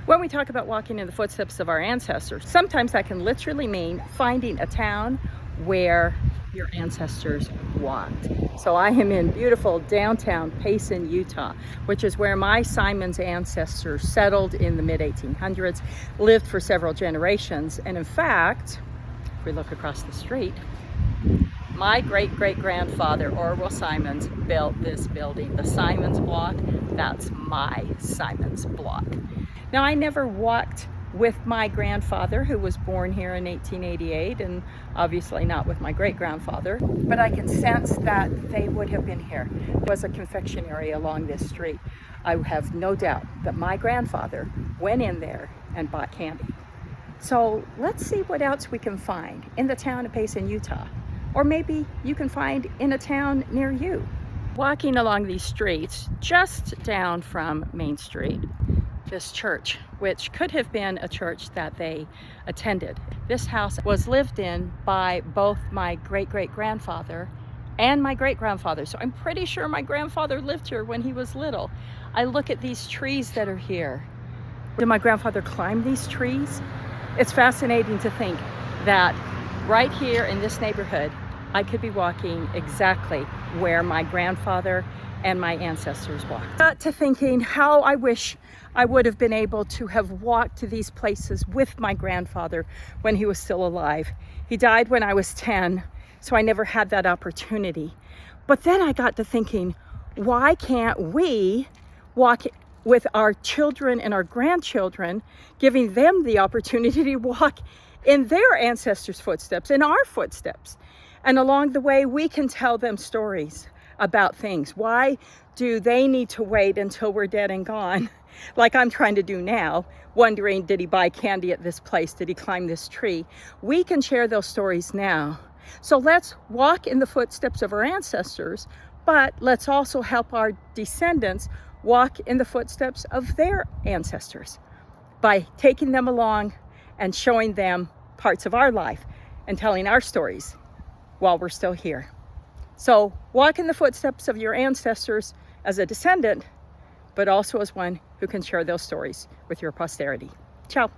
When we talk about walking in the footsteps of our ancestors, sometimes that can literally mean finding a town where your ancestors walked. So I am in beautiful downtown Payson, Utah, which is where my Simon's ancestors settled in the mid-1800s, lived for several generations. And in fact, if we look across the street, my great-great-grandfather, Orwell Simons, built this building. The Simons block, that's my Simons block. Now, I never walked with my grandfather, who was born here in 1888, and obviously not with my great-grandfather, but I can sense that they would have been here. There was a confectionery along this street. I have no doubt that my grandfather went in there and bought candy. So let's see what else we can find in the town of Payson, Utah. Or maybe you can find in a town near you. Walking along these streets, just down from Main Street, this church, which could have been a church that they attended. This house was lived in by both my great-great-grandfather and my great-grandfather. So I'm pretty sure my grandfather lived here when he was little. I look at these trees that are here. Did my grandfather climb these trees? It's fascinating to think that right here in this neighborhood, I could be walking exactly where my grandfather and my ancestors walked. Got to thinking how I wish I would have been able to have walked to these places with my grandfather when he was still alive. He died when I was 10, so I never had that opportunity. But then I got to thinking, why can't we walk with our children and our grandchildren, giving them the opportunity to walk in their ancestors' footsteps, in our footsteps? And along the way, we can tell them stories about things. Why do they need to wait until we're dead and gone, like I'm trying to do now, wondering, did he buy candy at this place? Did he climb this tree? We can share those stories now. So let's walk in the footsteps of our ancestors, but let's also help our descendants walk in the footsteps of their ancestors by taking them along and showing them parts of our life and telling our stories while we're still here. So walk in the footsteps of your ancestors as a descendant, but also as one who can share those stories with your posterity. Ciao.